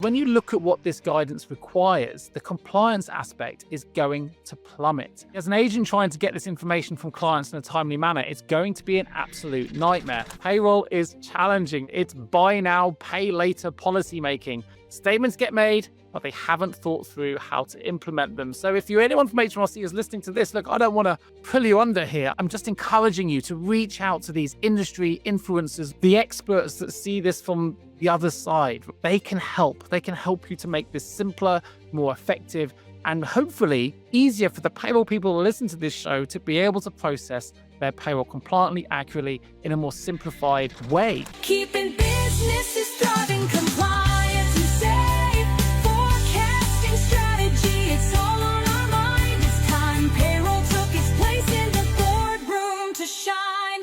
When you look at what this guidance requires, the compliance aspect is going to plummet. As an agent trying to get this information from clients in a timely manner, it's going to be an absolute nightmare. Payroll is challenging. It's buy now, pay later policy making. Statements get made, but they haven't thought through how to implement them. So if you're anyone from HMRC who's listening to this, look, I don't want to pull you under here. I'm just encouraging you to reach out to these industry influencers, the experts that see this from the other side. They can help. They can help you to make this simpler, more effective, and hopefully easier for the payroll people who listen to this show to be able to process their payroll compliantly, accurately, in a more simplified way. Keeping businesses thriving, compliance and safe, forecasting strategy, it's all on our mind. It's time payroll took its place in the boardroom to shine.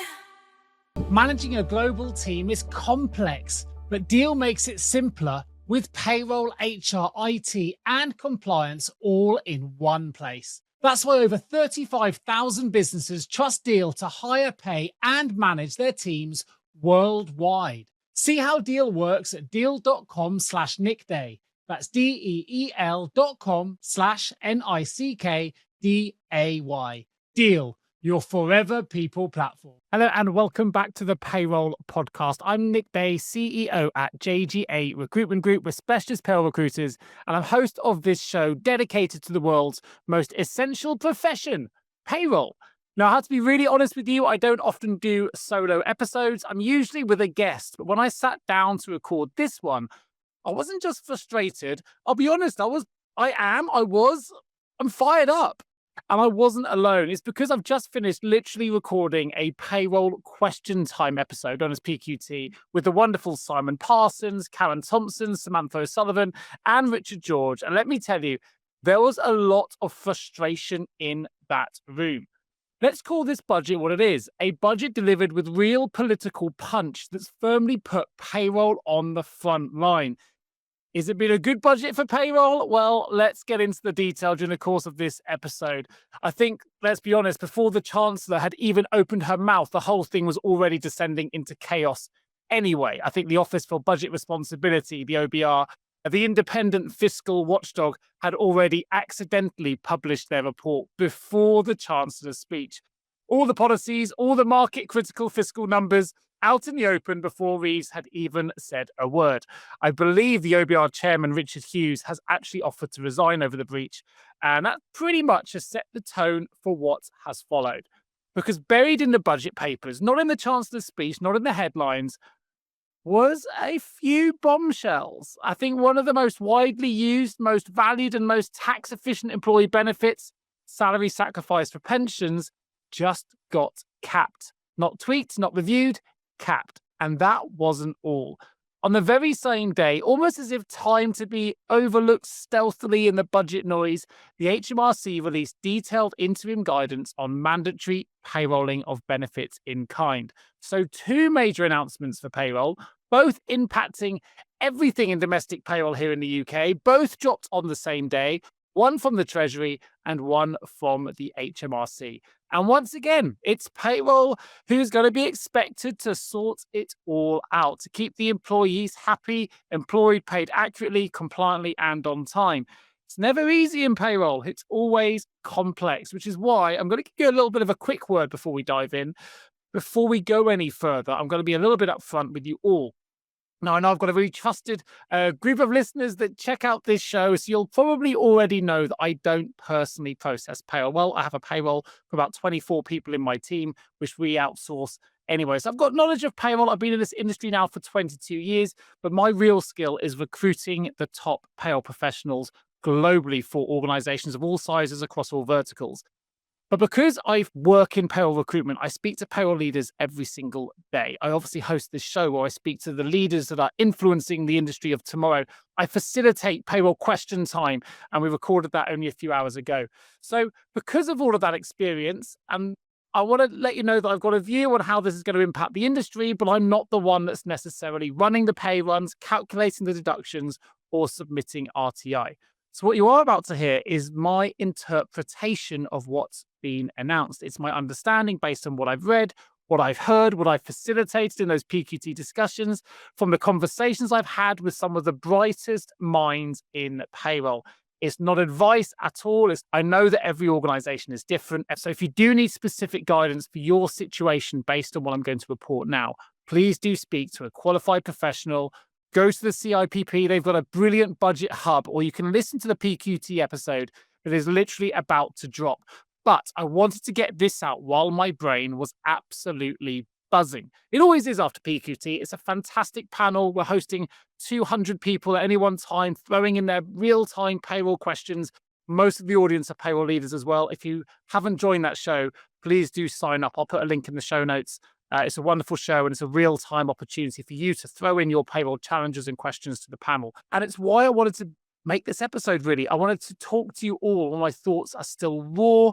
Managing a global team is complex, but Deel makes it simpler with payroll, HR, IT, and compliance all in one place. That's why over 35,000 businesses trust Deel to hire, pay, and manage their teams worldwide. See how Deel works at deel.com/nickday. That's DEEL.com/NICKDAY. Deel, your forever people platform. Hello and welcome back to the Payroll Podcast. I'm Nick Day, CEO at JGA Recruitment Group. We're specialist payroll recruiters, and I'm host of this show dedicated to the world's most essential profession, payroll. Now, I have to be really honest with you, I don't often do solo episodes. I'm usually with a guest, but when I sat down to record this one, I wasn't just frustrated. I'll be honest, I'm fired up. And I wasn't alone. It's because I've just finished literally recording a payroll question time episode known as PQT with the wonderful Simon Parsons, Karen Thompson, Samantha O'Sullivan, and Richard George. And let me tell you, there was a lot of frustration in that room. Let's call this budget what it is, a budget delivered with real political punch that's firmly put payroll on the front line. Is it been a good budget for payroll? Well, let's get into the detail during the course of this episode. I think, let's be honest, before the Chancellor had even opened her mouth, the whole thing was already descending into chaos anyway. I think the Office for Budget Responsibility, the OBR, the independent fiscal watchdog, had already accidentally published their report before the Chancellor's speech. All the policies, all the market-critical fiscal numbers, out in the open before Reeves had even said a word. I believe the OBR chairman, Richard Hughes, has actually offered to resign over the breach, and that pretty much has set the tone for what has followed. Because buried in the budget papers, not in the Chancellor's speech, not in the headlines, was a few bombshells. I think one of the most widely used, most valued, and most tax-efficient employee benefits, salary sacrifice for pensions, just got capped. Not tweaked, not reviewed, capped. And that wasn't all. On the very same day, almost as if timed to be overlooked stealthily in the budget noise, the HMRC released detailed interim guidance on mandatory payrolling of benefits in kind. So two major announcements for payroll, both impacting everything in domestic payroll here in the UK, both dropped on the same day, one from the Treasury and one from the HMRC. And once again, it's payroll who's going to be expected to sort it all out, to keep the employees happy, employed, paid accurately, compliantly, and on time. It's never easy in payroll. It's always complex, which is why I'm going to give you a little bit of a quick word before we dive in. Before we go any further, I'm going to be a little bit upfront with you all. Now, I know I've got a really trusted group of listeners that check out this show, so you'll probably already know that I don't personally process payroll. Well, I have a payroll for about 24 people in my team, which we outsource anyway. So I've got knowledge of payroll. I've been in this industry now for 22 years, but my real skill is recruiting the top payroll professionals globally for organizations of all sizes across all verticals. But because I work in payroll recruitment, I speak to payroll leaders every single day. I obviously host this show where I speak to the leaders that are influencing the industry of tomorrow. I facilitate payroll question time, and we recorded that only a few hours ago. So because of all of that experience, I want to let you know that I've got a view on how this is going to impact the industry, but I'm not the one that's necessarily running the pay runs, calculating the deductions, or submitting RTI. So what you are about to hear is my interpretation of what's been announced. It's my understanding based on what I've read, what I've heard, what I've facilitated in those PQT discussions, from the conversations I've had with some of the brightest minds in payroll. It's not advice at all. I know that every organization is different. So if you do need specific guidance for your situation based on what I'm going to report now, please do speak to a qualified professional. Go to the CIPP. They've got a brilliant budget hub, or you can listen to the PQT episode that is literally about to drop. But I wanted to get this out while my brain was absolutely buzzing. It always is after PQT. It's a fantastic panel. We're hosting 200 people at any one time, throwing in their real-time payroll questions. Most of the audience are payroll leaders as well. If you haven't joined that show, please do sign up. I'll put a link in the show notes. It's a wonderful show, and it's a real-time opportunity for you to throw in your payroll challenges and questions to the panel. And it's why I wanted to make this episode, really. I wanted to talk to you all when my thoughts are still raw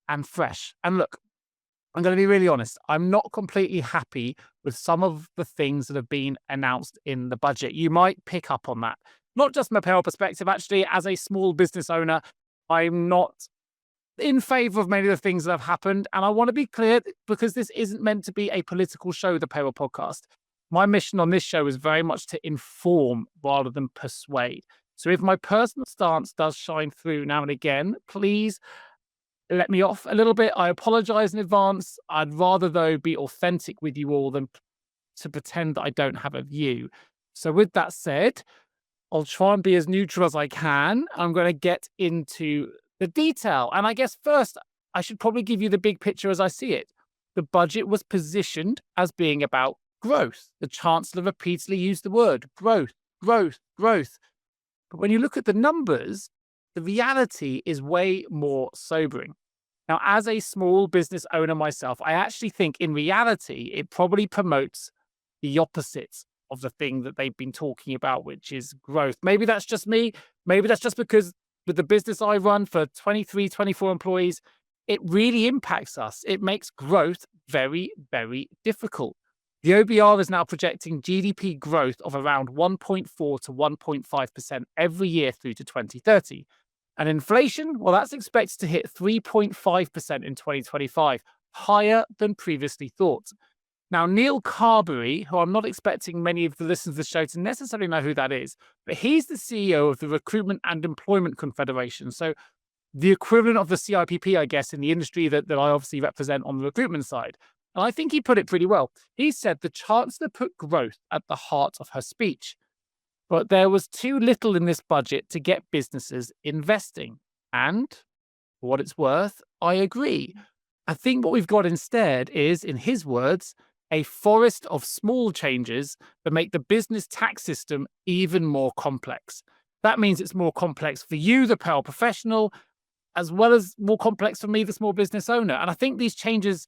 and fresh. And look, I'm going to be really honest. I'm not completely happy with some of the things that have been announced in the budget. You might pick up on that. Not just from a payroll perspective, actually, as a small business owner, I'm not in favor of many of the things that have happened. And I want to be clear, because this isn't meant to be a political show, the Payroll Podcast. My mission on this show is very much to inform rather than persuade. So if my personal stance does shine through now and again, please let me off a little bit. I apologize in advance. I'd rather, though, be authentic with you all than to pretend that I don't have a view. So with that said, I'll try and be as neutral as I can. I'm going to get into the detail. And I guess first, I should probably give you the big picture as I see it. The budget was positioned as being about growth. The Chancellor repeatedly used the word growth, growth, growth. But when you look at the numbers, the reality is way more sobering. Now, as a small business owner myself, I actually think in reality, it probably promotes the opposite of the thing that they've been talking about, which is growth. Maybe that's just me. Maybe that's just because with the business I run for 23, 24 employees, it really impacts us. It makes growth very, very difficult. The OBR is now projecting GDP growth of around 1.4 to 1.5% every year through to 2030. And inflation, well, that's expected to hit 3.5% in 2025, higher than previously thought. Now, Neil Carberry, who I'm not expecting many of the listeners of the show to necessarily know who that is, but he's the CEO of the Recruitment and Employment Confederation. So the equivalent of the CIPP, I guess, in the industry that I obviously represent on the recruitment side. And I think he put it pretty well. He said the Chancellor put growth at the heart of her speech. But there was too little in this budget to get businesses investing. And for what it's worth, I agree. I think what we've got instead is, in his words, a forest of small changes that make the business tax system even more complex. That means it's more complex for you, the payroll professional, as well as more complex for me, the small business owner. And I think these changes,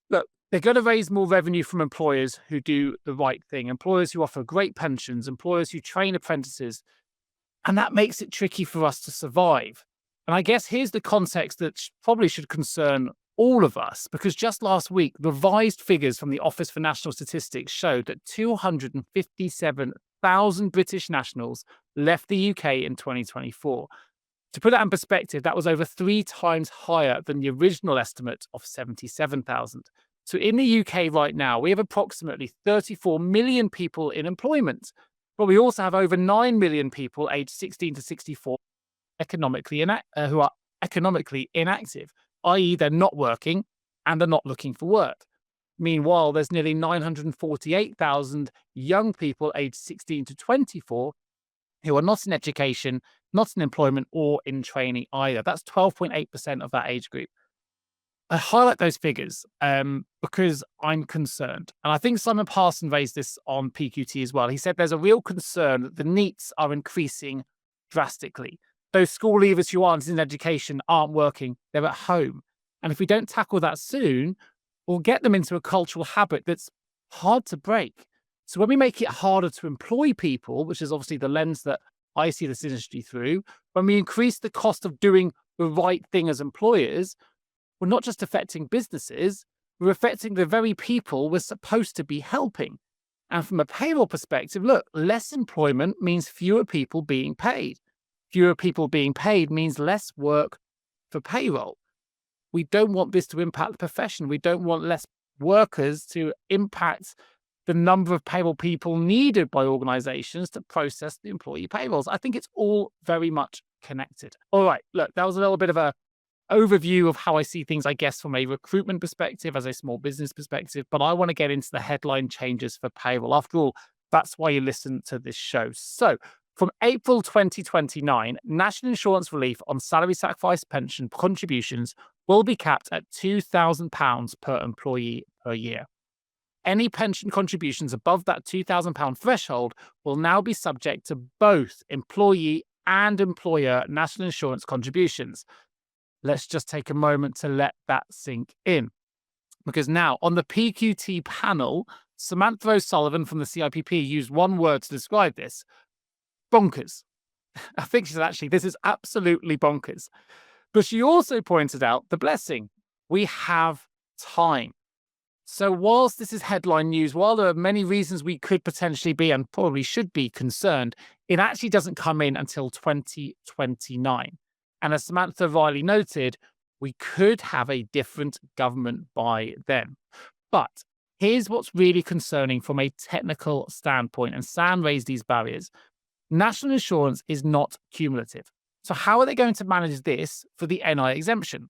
look, they're going to raise more revenue from employers who do the right thing, employers who offer great pensions, employers who train apprentices. And that makes it tricky for us to survive. And I guess here's the context that probably should concern all of us, because just last week, revised figures from the Office for National Statistics showed that 257,000 British nationals left the UK in 2024. To put that in perspective, that was over 3 times higher than the original estimate of 77,000. So in the UK right now, we have approximately 34 million people in employment, but we also have over 9 million people aged 16 to 64 who are economically inactive, i.e. they're not working and they're not looking for work. Meanwhile, there's nearly 948,000 young people aged 16 to 24 who are not in education, not in employment, or in training either. That's 12.8% of that age group. I highlight those figures because I'm concerned. And I think Simon Parson raised this on PQT as well. He said there's a real concern that the NEETs are increasing drastically. Those school leavers who aren't in education aren't working, they're at home. And if we don't tackle that soon, we'll get them into a cultural habit that's hard to break. So when we make it harder to employ people, which is obviously the lens that I see this industry through, when we increase the cost of doing the right thing as employers, we're not just affecting businesses, we're affecting the very people we're supposed to be helping. And from a payroll perspective, look, less employment means fewer people being paid. Fewer people being paid means less work for payroll. We don't want this to impact the profession. We don't want less workers to impact the number of payroll people needed by organizations to process the employee payrolls. I think it's all very much connected. All right, look, that was a little bit of a overview of how I see things, I guess, from a recruitment perspective, as a small business perspective, but I want to get into the headline changes for payroll. After all, that's why you listen to this show. So, from April 2029, national insurance relief on salary sacrifice pension contributions will be capped at £2,000 per employee per year. Any pension contributions above that £2,000 threshold will now be subject to both employee and employer national insurance contributions. Let's just take a moment to let that sink in. Because now, on the PQT panel, Samantha O'Sullivan from the CIPP used one word to describe this: bonkers. I think she said, actually, this is absolutely bonkers. But she also pointed out the blessing: we have time. So whilst this is headline news, while there are many reasons we could potentially be and probably should be concerned, it actually doesn't come in until 2029. And as Samantha Riley noted, we could have a different government by then. But here's what's really concerning from a technical standpoint, and Sam raised these barriers. National insurance is not cumulative. So how are they going to manage this for the NI exemption?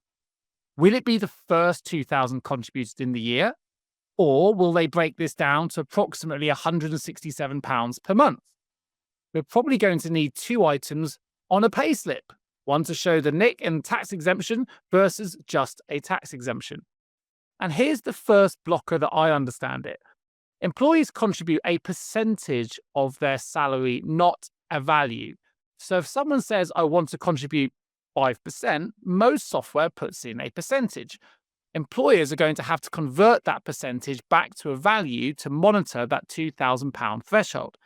Will it be the first 2,000 contributed in the year? Or will they break this down to approximately £167 per month? We're probably going to need two items on a payslip, one to show the NIC and tax exemption versus just a tax exemption. And here's the first blocker that I understand it. Employees contribute a percentage of their salary, not a value. So if someone says, I want to contribute 5%, most software puts in a percentage. Employers are going to have to convert that percentage back to a value to monitor that £2,000 threshold.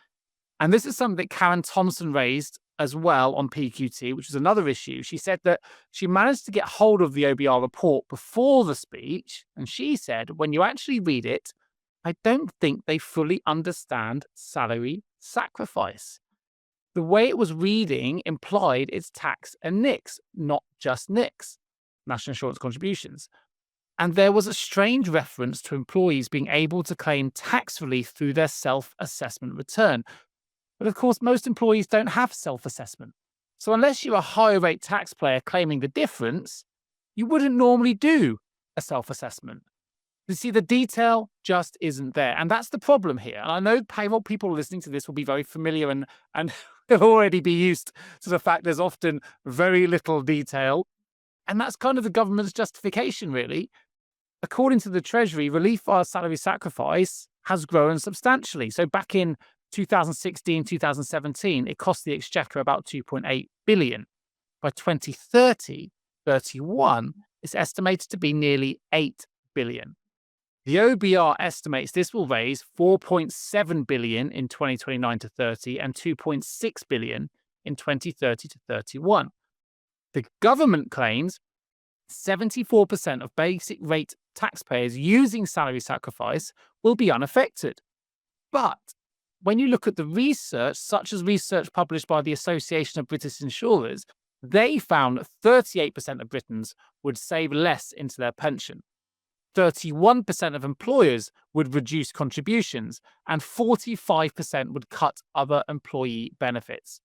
And this is something that Karen Thompson raised as well on PQT, which is another issue. She said that she managed to get hold of the OBR report before the speech, and she said, when you actually read it, I don't think they fully understand salary sacrifice. The way it was reading implied it's tax and NICs, not just NICs, national insurance contributions. And there was a strange reference to employees being able to claim tax relief through their self-assessment return. But of course, most employees don't have self-assessment. So unless you're a higher rate taxpayer claiming the difference, you wouldn't normally do a self-assessment. You see, the detail just isn't there. And that's the problem here. And I know payroll people listening to this will be very familiar and they'll already be used to the fact there's often very little detail. And that's kind of the government's justification, really. According to the Treasury, relief via salary sacrifice has grown substantially. So back in 2016, 2017, it cost the Exchequer about 2.8 billion. By 2030, 31, it's estimated to be nearly 8 billion. The OBR estimates this will raise 4.7 billion in 2029 to 30 and 2.6 billion in 2030 to 31. The government claims 74% of basic rate taxpayers using salary sacrifice will be unaffected. But when you look at the research, such as research published by the Association of British Insurers, they found that 38% of Britons would save less into their pension. 31% of employers would reduce contributions, and 45% would cut other employee benefits.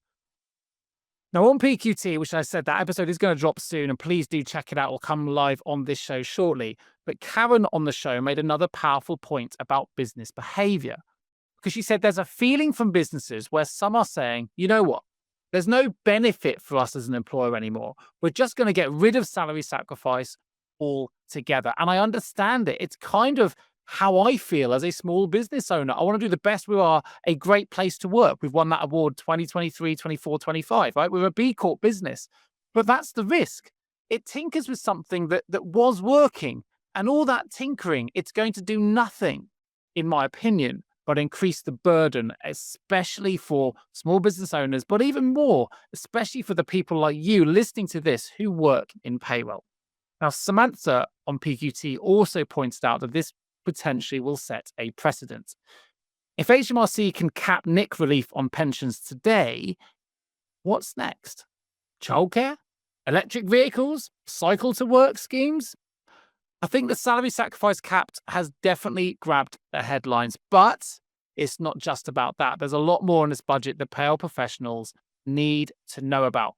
Now, on PQT, which I said that episode is going to drop soon, and please do check it out. It'll come live on this show shortly. But Karen on the show made another powerful point about business behavior, because she said there's a feeling from businesses where some are saying, you know what, there's no benefit for us as an employer anymore. We're just going to get rid of salary sacrifice altogether. And I understand it. It's kind of how I feel as a small business owner. I want to do the best. We are a great place to work. We've won that award 2023, 24, 25, right? We're a B Corp business. But that's the risk. It tinkers with something that was working. And all that tinkering, it's going to do nothing, in my opinion, but increase the burden, especially for small business owners, but even more, especially for the people like you listening to this who work in payroll. Now, Samantha on PQT also points out that this potentially will set a precedent. If HMRC can cap NIC relief on pensions today, what's next? Childcare? Electric vehicles? Cycle to work schemes? I think the salary sacrifice capped has definitely grabbed the headlines, but it's not just about that. There's a lot more in this budget that payroll professionals need to know about.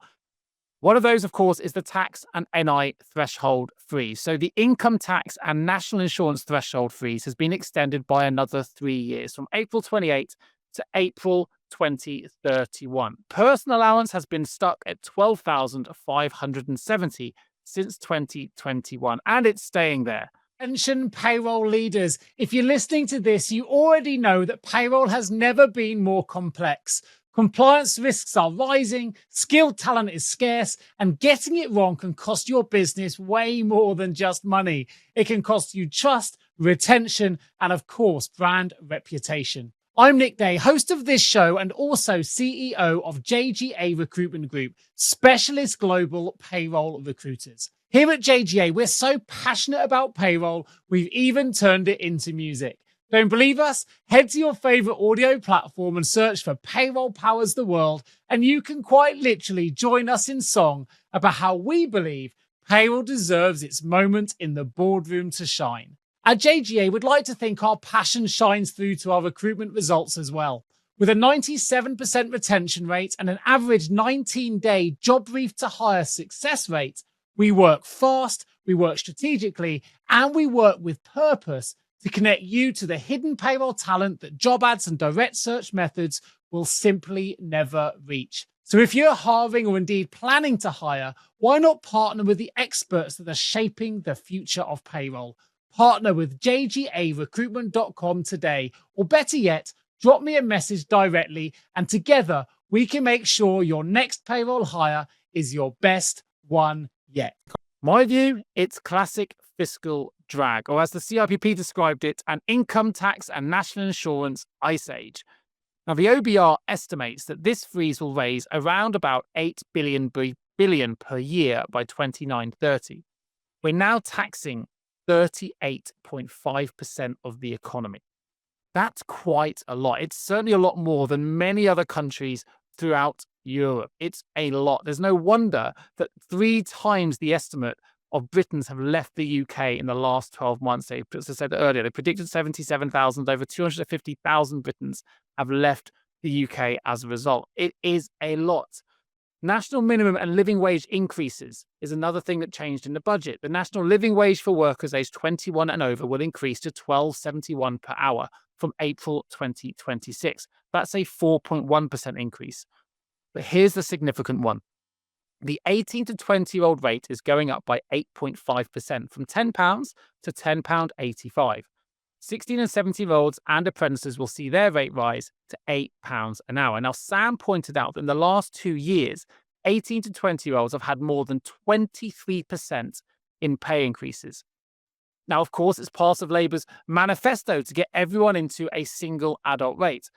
One of those, of course, is the tax and NI threshold freeze. So the income tax and national insurance threshold freeze has been extended by another 3 years, from April 28 to April 2031. Personal allowance has been stuck at 12,570 since 2021, and it's staying there. Attention payroll leaders, if you're listening to this, you already know that payroll has never been more complex. Compliance risks are rising, skilled talent is scarce, and getting it wrong can cost your business way more than just money. It can cost you trust, retention, and of course, brand reputation. I'm Nick Day, host of this show and also CEO of JGA Recruitment Group, specialist global payroll recruiters. Here at JGA, we're so passionate about payroll, we've even turned it into music. Don't believe us? Head to your favorite audio platform and search for Payroll Powers the World, and you can quite literally join us in song about how we believe payroll deserves its moment in the boardroom to shine. At JGA, we'd like to think our passion shines through to our recruitment results as well. With a 97% retention rate and an average 19-day job brief to hire success rate, we work fast, we work strategically, and we work with purpose to connect you to the hidden payroll talent that job ads and direct search methods will simply never reach. So if you're hiring or indeed planning to hire, why not partner with the experts that are shaping the future of payroll? Partner with jgarecruitment.com today, or better yet, drop me a message directly, and together we can make sure your next payroll hire is your best one yet. My view, it's classic fiscal drag, or as the CIPP described it, an income tax and national insurance ice age. Now, the OBR estimates that this freeze will raise around about 8 billion per year by 2930. We're now taxing 38.5% of the economy. That's quite a lot. It's certainly a lot more than many other countries throughout Europe. It's a lot. There's no wonder that 3 times the estimate of Britons have left the UK in the last 12 months. As I said earlier, they predicted 77,000, over 250,000 Britons have left the UK as a result. It is a lot. National minimum and living wage increases is another thing that changed in the budget. The national living wage for workers aged 21 and over will increase to $12.71 per hour from April 2026. That's a 4.1% increase. But here's the significant one. The 18 to 20-year-old rate is going up by 8.5% from £10 to £10.85. 16 and 17-year-olds and apprentices will see their rate rise to £8 an hour. Now, Sam pointed out that in the last 2 years, 18 to 20-year-olds have had more than 23% in pay increases. Now, of course, it's part of Labour's manifesto to get everyone into a single adult rate.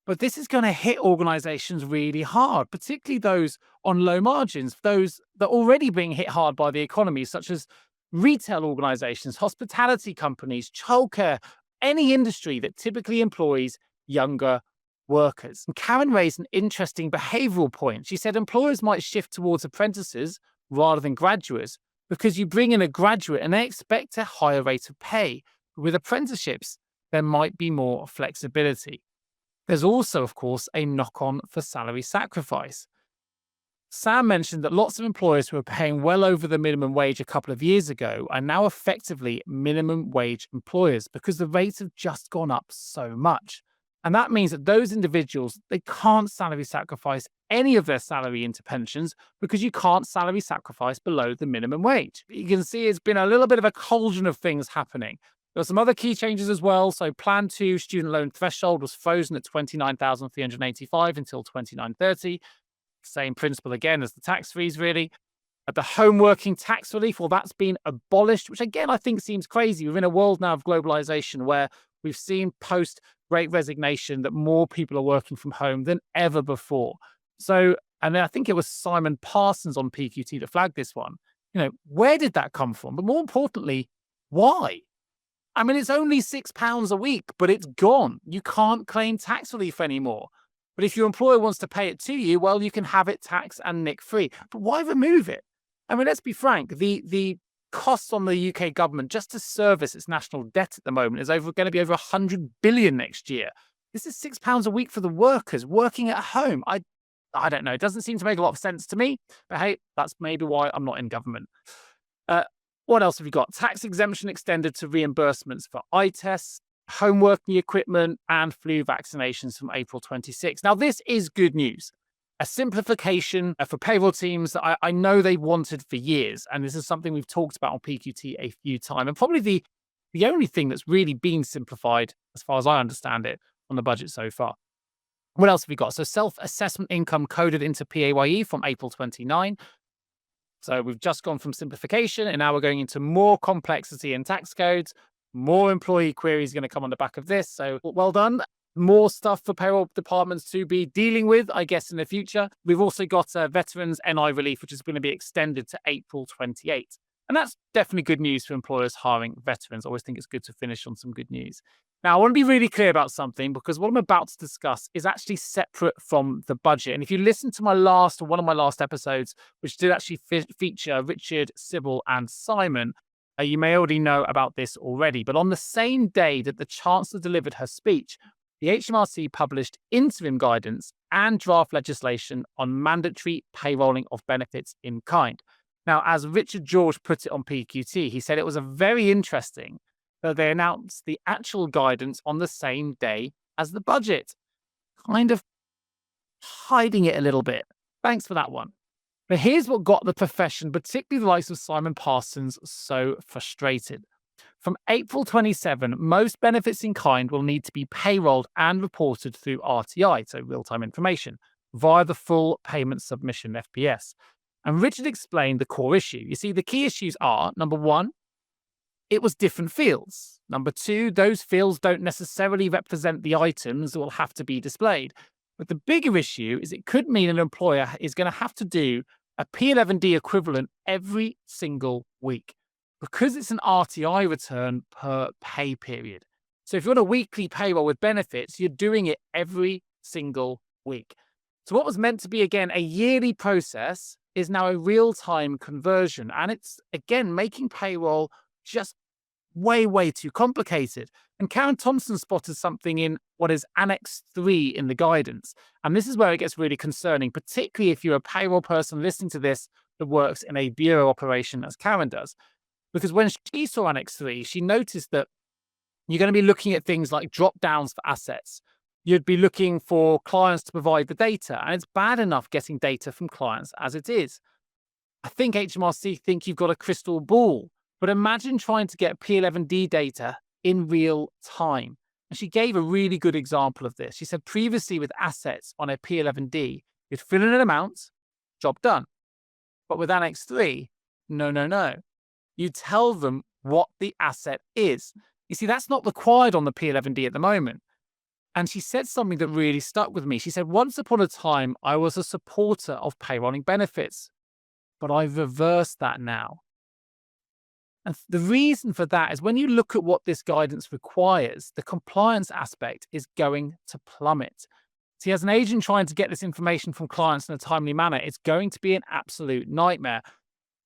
But this is going to hit organisations really hard, particularly those on low margins, those that are already being hit hard by the economy, such as retail organisations, hospitality companies, childcare, any industry that typically employs younger workers. And Karen raised an interesting behavioural point. She said employers might shift towards apprentices rather than graduates because you bring in a graduate and they expect a higher rate of pay. With apprenticeships, there might be more flexibility. There's also, of course, a knock-on for salary sacrifice. Sam mentioned that lots of employers who were paying well over the minimum wage a couple of years ago are now effectively minimum wage employers because the rates have just gone up so much. And that means that those individuals, they can't salary sacrifice any of their salary into pensions because you can't salary sacrifice below the minimum wage. You can see it's been a little bit of a cauldron of things happening. There were some other key changes as well. So Plan 2 student loan threshold was frozen at 29,385 until 2930. Same principle again as the tax freeze, really. At the home working tax relief, well, that's been abolished, which again, I think seems crazy. We're in a world now of globalization where we've seen post-Great Resignation that more people are working from home than ever before. So, and I think it was Simon Parsons on PQT that flagged this one. Where did that come from? But more importantly, why? I mean, it's only £6 a week, but it's gone. You can't claim tax relief anymore. But if your employer wants to pay it to you, well, you can have it tax and nick free. But why remove it? I mean, let's be frank. The costs on the UK government just to service its national debt at the moment is going to be over 100 billion next year. This is £6 a week for the workers working at home. I don't know. It doesn't seem to make a lot of sense to me, but hey, that's maybe why I'm not in government. What else have we got? Tax exemption extended to reimbursements for eye tests, home working equipment, and flu vaccinations from April 26. Now, this is good news. A simplification for payroll teams that I know they've wanted for years. And this is something we've talked about on PQT a few times. And probably the only thing that's really been simplified, as far as I understand it, on the budget so far. What else have we got? So self-assessment income coded into PAYE from April 29. So we've just gone from simplification and now we're going into more complexity in tax codes. More employee queries going to come on the back of this. So well done. More stuff for payroll departments to be dealing with, I guess, in the future. We've also got veterans NI relief, which is going to be extended to April 28. And that's definitely good news for employers hiring veterans. I always think it's good to finish on some good news. Now, I want to be really clear about something because what I'm about to discuss is actually separate from the budget. And if you listen to one of my last episodes, which did actually feature Richard, Sybil, and Simon, you may already know about this already. But on the same day that the Chancellor delivered her speech, the HMRC published interim guidance and draft legislation on mandatory payrolling of benefits in kind. Now, as Richard George put it on PQT, he said it was a very interesting that they announced the actual guidance on the same day as the budget, kind of hiding it a little bit. Thanks for that one. But here's what got the profession, particularly the likes of Simon Parsons, so frustrated. From April 27, most benefits in kind will need to be payrolled and reported through RTI, so real-time information, via the full payment submission, FPS. And Richard explained the core issue. You see, the key issues are, number one, it was different fields. Number two, those fields don't necessarily represent the items that will have to be displayed. But the bigger issue is it could mean an employer is going to have to do a P11D equivalent every single week because it's an RTI return per pay period. So if you're on a weekly payroll with benefits, you're doing it every single week. So what was meant to be, again, a yearly process is now a real-time conversion. And it's, again, making payroll just way, way too complicated. And Karen Thompson spotted something in what is Annex 3 in the guidance. And this is where it gets really concerning, particularly if you're a payroll person listening to this that works in a bureau operation as Karen does. Because when she saw Annex 3, she noticed that you're going to be looking at things like drop-downs for assets. You'd be looking for clients to provide the data. And it's bad enough getting data from clients as it is. I think HMRC think you've got a crystal ball. But imagine trying to get P11D data in real time. And she gave a really good example of this. She said previously with assets on a P11D, you'd fill in an amount, job done. But with Annex 3, no. You tell them what the asset is. You see, that's not required on the P11D at the moment. And she said something that really stuck with me. She said, once upon a time, I was a supporter of payrolling benefits, but I've reversed that now. And the reason for that is when you look at what this guidance requires, the compliance aspect is going to plummet. See, as an agent trying to get this information from clients in a timely manner, it's going to be an absolute nightmare.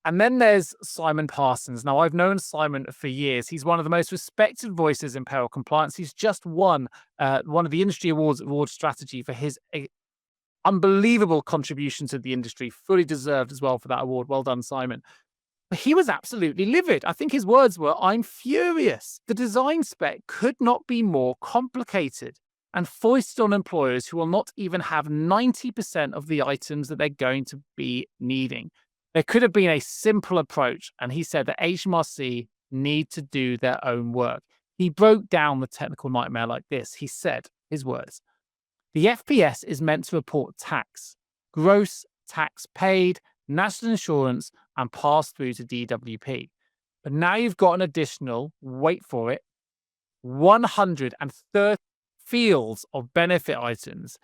And then there's Simon Parsons. Now, I've known Simon for years. He's one of the most respected voices in payroll compliance. He's just won one of the industry awards, award strategy, for his unbelievable contribution to the industry. Fully deserved as well for that award. Well done, Simon. But he was absolutely livid. I think his words were, "I'm furious. The design spec could not be more complicated and foisted on employers who will not even have 90% of the items that they're going to be needing. There could have been a simple approach." And he said that HMRC need to do their own work. He broke down the technical nightmare like this. He said, his words, "The FPS is meant to report tax, gross tax paid, national insurance, and pass through to DWP. But now you've got an additional, wait for it, 130 fields of benefit items.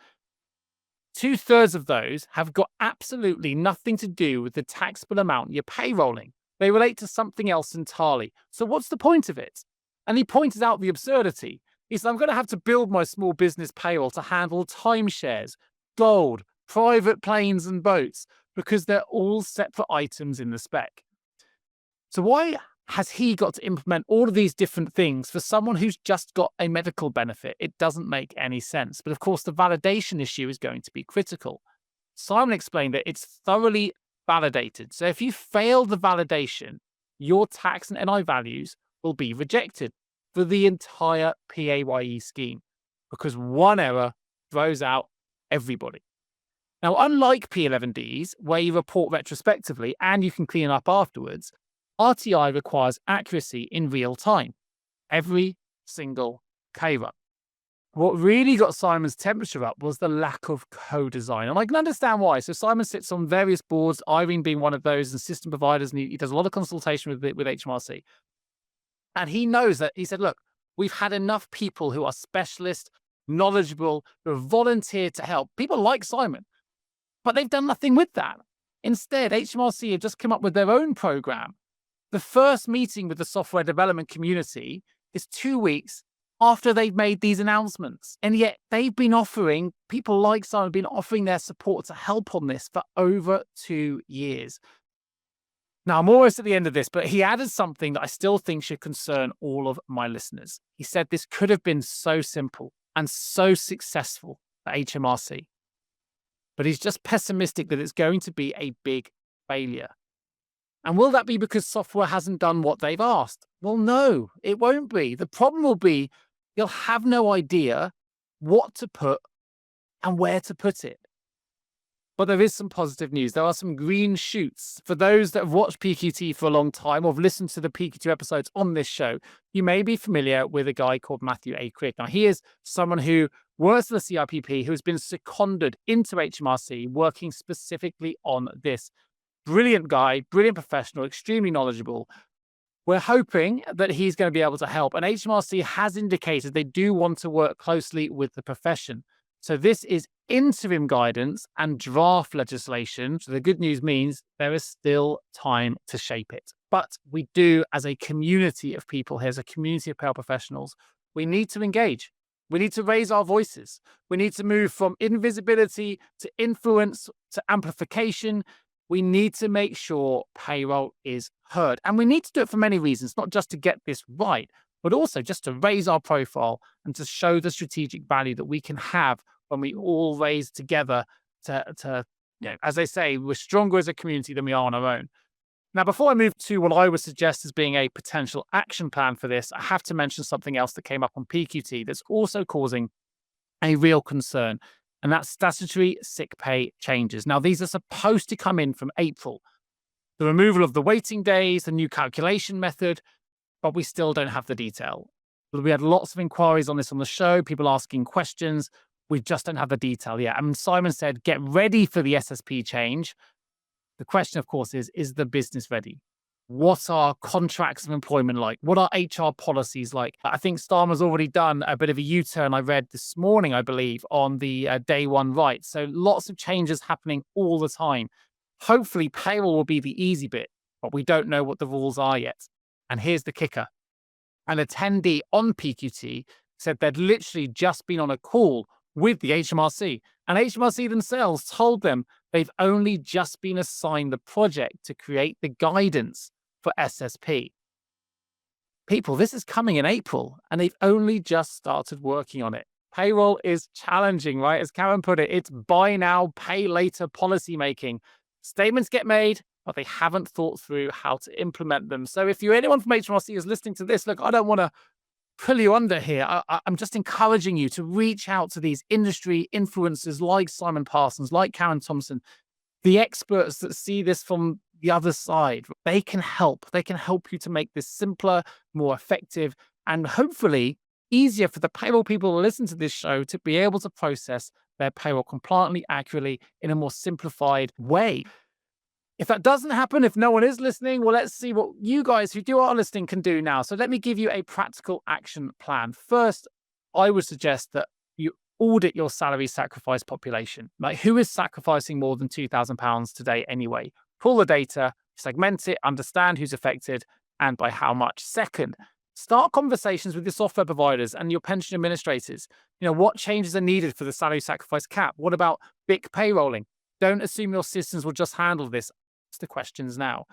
2/3 of those have got absolutely nothing to do with the taxable amount you're payrolling. They relate to something else entirely. So what's the point of it?" And he pointed out the absurdity. He said, "I'm going to have to build my small business payroll to handle timeshares, gold, private planes and boats, because they're all separate items in the spec." So why has he got to implement all of these different things for someone who's just got a medical benefit? It doesn't make any sense. But of course, the validation issue is going to be critical. Simon explained that it's thoroughly validated. So if you fail the validation, your tax and NI values will be rejected for the entire PAYE scheme because one error throws out everybody. Now, unlike P11Ds, where you report retrospectively and you can clean up afterwards, RTI requires accuracy in real time, every single K run. What really got Simon's temperature up was the lack of co-design. And I can understand why. So Simon sits on various boards, Irene being one of those, and system providers, and he does a lot of consultation with HMRC. And he knows that, he said, look, we've had enough people who are specialists, knowledgeable, who have volunteered to help. People like Simon, but they've done nothing with that. Instead, HMRC have just come up with their own program. The first meeting with the software development community is 2 weeks after they've made these announcements. And yet they've been offering, people like Simon have been offering their support to help on this for over 2 years. Now, I'm almost at the end of this, but he added something that I still think should concern all of my listeners. He said this could have been so simple and so successful for HMRC. But he's just pessimistic that it's going to be a big failure. And will that be because software hasn't done what they've asked? Well, no, it won't be. The problem will be you'll have no idea what to put and where to put it. But there is some positive news. There are some green shoots. For those that have watched PQT for a long time or have listened to the PQ2 episodes on this show, you may be familiar with a guy called Matthew A. Crick. Now, he is someone who works at the CIPP, who has been seconded into HMRC, working specifically on this. Brilliant guy, brilliant professional, extremely knowledgeable. We're hoping that he's going to be able to help. And HMRC has indicated they do want to work closely with the profession. So this is interim guidance and draft legislation. So the good news means there is still time to shape it. But we do, as a community of people here, as a community of payroll professionals, we need to engage. We need to raise our voices. We need to move from invisibility to influence to amplification. We need to make sure payroll is heard. And we need to do it for many reasons, not just to get this right, but also just to raise our profile and to show the strategic value that we can have when we all raise together to as they say, we're stronger as a community than we are on our own. Now, before I move to what I would suggest as being a potential action plan for this, I have to mention something else that came up on PQT that's also causing a real concern, and that's statutory sick pay changes. Now, these are supposed to come in from April. The removal of the waiting days, the new calculation method, but we still don't have the detail. We had lots of inquiries on this on the show, people asking questions. We just don't have the detail yet. I mean, Simon said, get ready for the SSP change. The question, of course, is the business ready? What are contracts of employment like? What are HR policies like? I think Starmer's already done a bit of a U-turn, I read this morning, I believe, on the day one right. So lots of changes happening all the time. Hopefully, payroll will be the easy bit, but we don't know what the rules are yet. And here's the kicker. An attendee on PQT said they'd literally just been on a call with the HMRC, and HMRC themselves told them they've only just been assigned the project to create the guidance for SSP. People, this is coming in April, and they've only just started working on it. Payroll is challenging, right? As Karen put it, it's buy now, pay later policy making. Statements get made, but they haven't thought through how to implement them. So if you're anyone from HMRC who's listening to this, look, I don't want to pull you under here. I'm just encouraging you to reach out to these industry influencers like Simon Parsons, like Karen Thompson, the experts that see this from the other side. They can help. They can help you to make this simpler, more effective, and hopefully easier for the payroll people who listen to this show to be able to process their payroll compliantly, accurately, in a more simplified way. If that doesn't happen, if no one is listening, well, let's see what you guys who are listening can do now. So let me give you a practical action plan. First, I would suggest that you audit your salary sacrifice population. Like, who is sacrificing more than £2,000 today anyway? Pull the data, segment it, understand who's affected and by how much. Second, start conversations with your software providers and your pension administrators. What changes are needed for the salary sacrifice cap? What about BIC payrolling? Don't assume your systems will just handle this. The questions now.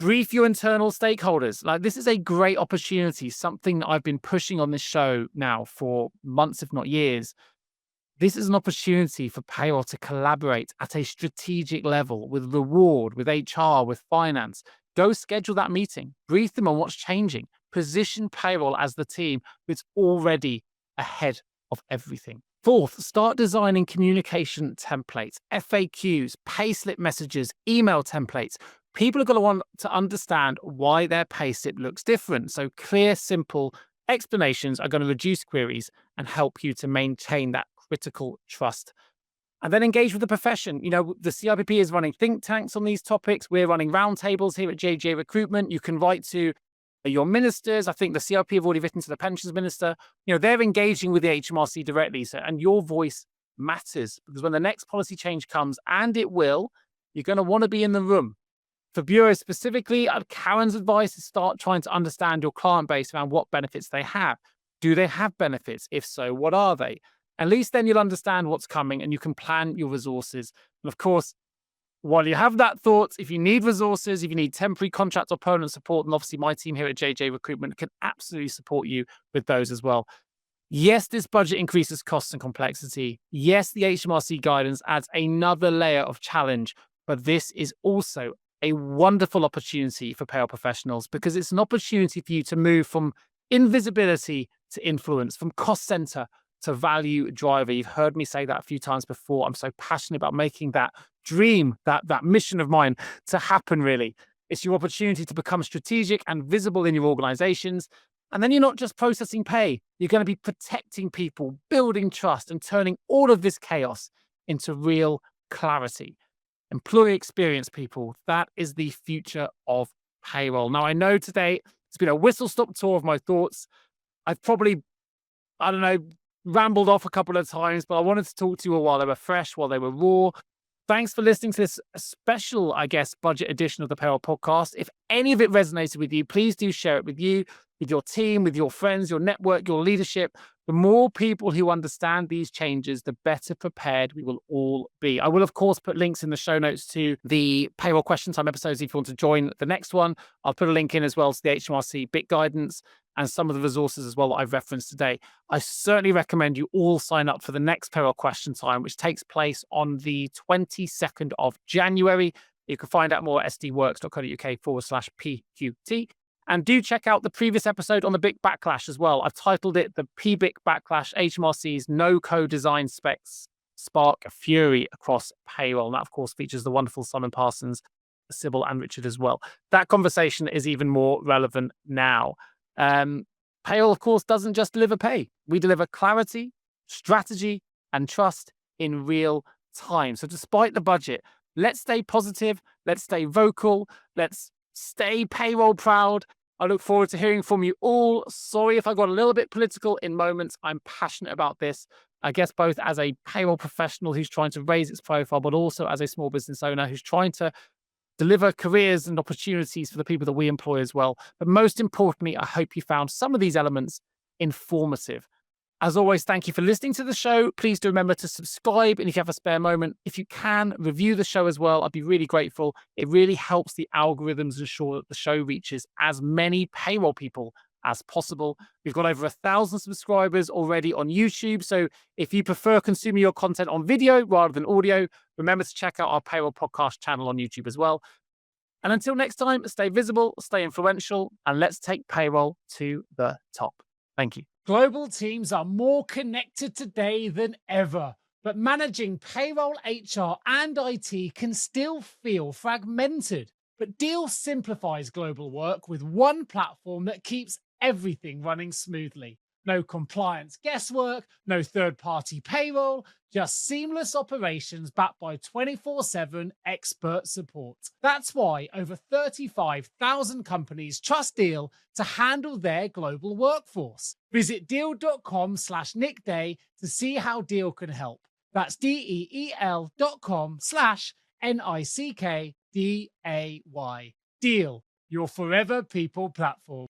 Brief your internal stakeholders. Like, this is a great opportunity, something that I've been pushing on this show now for months, if not years. This is an opportunity for payroll to collaborate at a strategic level with reward, with HR, with finance. Go schedule that meeting, brief them on what's changing, position payroll as the team that's already ahead of everything. Fourth, start designing communication templates, FAQs, payslip messages, email templates. People are going to want to understand why their payslip looks different. So clear, simple explanations are going to reduce queries and help you to maintain that critical trust. And then engage with the profession. You know, the CIPP is running think tanks on these topics. We're running roundtables here at JJ Recruitment. You can write to your ministers. I think the CIP have already written to the pensions minister. You know, they're engaging with the HMRC directly. So, and your voice matters, because when the next policy change comes, and it will, you're going to want to be in the room. For bureaus specifically, Karen's advice is start trying to understand your client base around what benefits they have. Do they have benefits? If so, what are they? At least then you'll understand what's coming and you can plan your resources. And of course, while you have that thought, if you need resources, if you need temporary contract or permanent support, then obviously my team here at JJ Recruitment can absolutely support you with those as well. Yes, this budget increases costs and complexity. Yes, the HMRC guidance adds another layer of challenge, but this is also a wonderful opportunity for payroll professionals, because it's an opportunity for you to move from invisibility to influence, from cost center to value driver. You've heard me say that a few times before. I'm so passionate about making that dream, that mission of mine to happen, really. It's your opportunity to become strategic and visible in your organizations. And then you're not just processing pay, you're going to be protecting people, building trust, and turning all of this chaos into real clarity. Employee experience, people, that is the future of payroll. Now, I know today it's been a whistle-stop tour of my thoughts. I've probably, I don't know, rambled off a couple of times, but I wanted to talk to you while they were fresh, while they were raw. Thanks for listening to this special, I guess, budget edition of the Payroll Podcast. If any of it resonated with you, please do share it with you, with your team, with your friends, your network, your leadership. The more people who understand these changes, the better prepared we will all be. I will, of course, put links in the show notes to the Payroll Question Time episodes if you want to join the next one. I'll put a link in as well to the HMRC BIC guidance and some of the resources as well that I've referenced today. I certainly recommend you all sign up for the next Payroll Question Time, which takes place on the 22nd of January. You can find out more at sdworks.co.uk/PQT. And do check out the previous episode on the BIC backlash as well. I've titled it the PBIC Backlash, HMRC's no-code design specs spark a fury across payroll. And that, of course, features the wonderful Simon Parsons, Sybil and Richard as well. That conversation is even more relevant now. Payroll, of course, doesn't just deliver pay. We deliver clarity, strategy, and trust in real time. So despite the budget, let's stay positive, let's stay vocal, let's stay payroll proud. I look forward to hearing from you all. Sorry if I got a little bit political in moments. I'm passionate about this. I guess both as a payroll professional who's trying to raise its profile, but also as a small business owner who's trying to deliver careers and opportunities for the people that we employ as well. But most importantly, I hope you found some of these elements informative. As always, thank you for listening to the show. Please do remember to subscribe. And if you have a spare moment, if you can, review the show as well. I'd be really grateful. It really helps the algorithms ensure that the show reaches as many payroll people as possible. We've got over 1,000 subscribers already on YouTube. So if you prefer consuming your content on video rather than audio, remember to check out our Payroll Podcast channel on YouTube as well. And until next time, stay visible, stay influential, and let's take payroll to the top. Thank you. Global teams are more connected today than ever, but managing payroll, HR, and IT can still feel fragmented. But Deel simplifies global work with one platform that keeps everything running smoothly. No compliance guesswork, no third-party payroll, just seamless operations backed by 24/7 expert support. That's why over 35,000 companies trust Deel to handle their global workforce. Visit deel.com/nickday to see how Deel can help. That's DEEL.com/NICKDAY. Deel, your forever people platform.